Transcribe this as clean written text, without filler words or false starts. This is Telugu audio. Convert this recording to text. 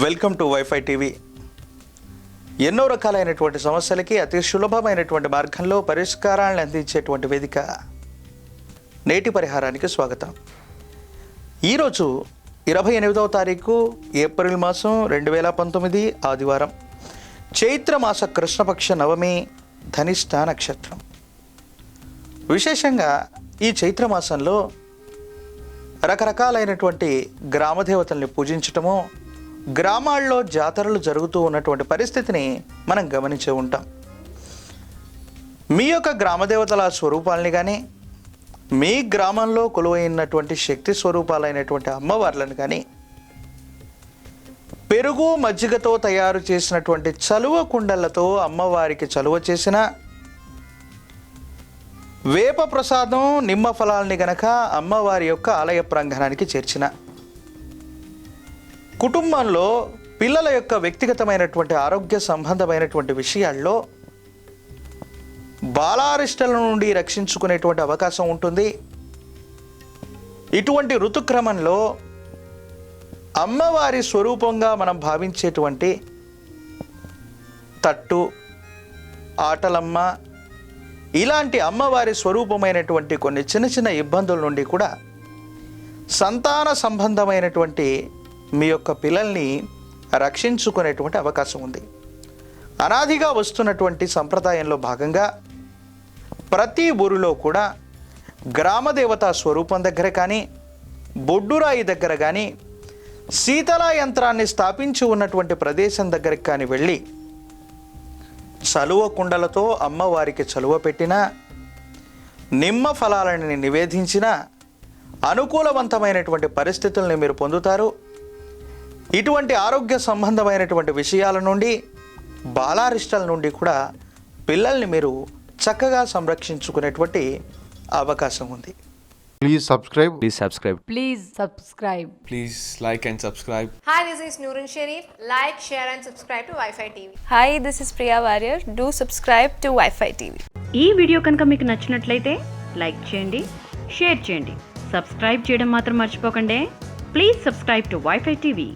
Welcome to wifi TV. ఎన్నో రకాలైనటువంటి సమస్యలకి అతి సులభమైనటువంటి మార్గంలో పరిష్కారాలను అందించేటువంటి వేదిక నేటి పరిహారానికి స్వాగతం. ఈరోజు 28వ తారీఖు ఏప్రిల్ మాసం 2019 ఆదివారం, చైత్రమాస కృష్ణపక్ష నవమి, ధనిష్ట నక్షత్రం. విశేషంగా ఈ చైత్రమాసంలో రకరకాలైనటువంటి గ్రామదేవతల్ని పూజించటము, గ్రామాల్లో జాతరలు జరుగుతూ ఉన్నటువంటి పరిస్థితిని మనం గమనించే ఉంటాం. మీ యొక్క గ్రామదేవతల స్వరూపాలని కానీ, మీ గ్రామంలో కొలువైనటువంటి శక్తి స్వరూపాలైనటువంటి అమ్మవార్లను కానీ, పెరుగు మజ్జిగతో తయారు చేసినటువంటి చలువ కుండలతో అమ్మవారికి చలువ చేసిన, వేప ప్రసాదం నిమ్మ ఫలాల్ని గనక అమ్మవారి యొక్క ఆలయ ప్రాంగణానికి చేర్చిన, కుటుంబంలో పిల్లల యొక్క వ్యక్తిగతమైనటువంటి ఆరోగ్య సంబంధమైనటువంటి విషయాల్లో బాలారిష్టల నుండి రక్షించుకునేటువంటి అవకాశం ఉంటుంది. ఇటువంటి ఋతుక్రమంలో అమ్మవారి స్వరూపంగా మనం భావించేటువంటి తట్టు, ఆటలమ్మ, ఇలాంటి అమ్మవారి స్వరూపమైనటువంటి కొన్ని చిన్న చిన్న ఇబ్బందుల నుండి కూడా సంతాన సంబంధమైనటువంటి మీ యొక్క పిల్లల్ని రక్షించుకునేటువంటి అవకాశం ఉంది. అనాదిగా వస్తున్నటువంటి సంప్రదాయంలో భాగంగా ప్రతి ఊరిలో కూడా గ్రామదేవతా స్వరూపం దగ్గర కానీ, బొడ్డురాయి దగ్గర కానీ, శీతలా యంత్రాన్ని స్థాపించి ఉన్నటువంటి ప్రదేశం దగ్గరికి కానీ వెళ్ళి చలువ కుండలతో అమ్మవారికి చలువ పెట్టిన, నిమ్మ ఫలాలని నివేదించిన అనుకూలవంతమైనటువంటి పరిస్థితుల్ని మీరు పొందుతారు. ఇటువంటి ఆరోగ్య సంబంధమైనటువంటి విషయాల నుండి, బాలారిష్టాల నుండి కూడా పిల్లల్ని మీరు చక్కగా సంరక్షించుకునేటువంటి అవకాశం ఉంది. Please subscribe. Please subscribe. Please subscribe. Please like and subscribe. Hi, this is Noorun Sharif. Like, share and subscribe to Wi-Fi TV. Hi, this is Priya Warrior. Do subscribe to Wi-Fi TV. ఈ వీడియో కనుక మీకు నచ్చినట్లయితే లైక్ చేయండి, షేర్ చేయండి, సబ్స్క్రైబ్ చేయడం మాత్రం మర్చిపోకండి. Please subscribe to Wi-Fi TV.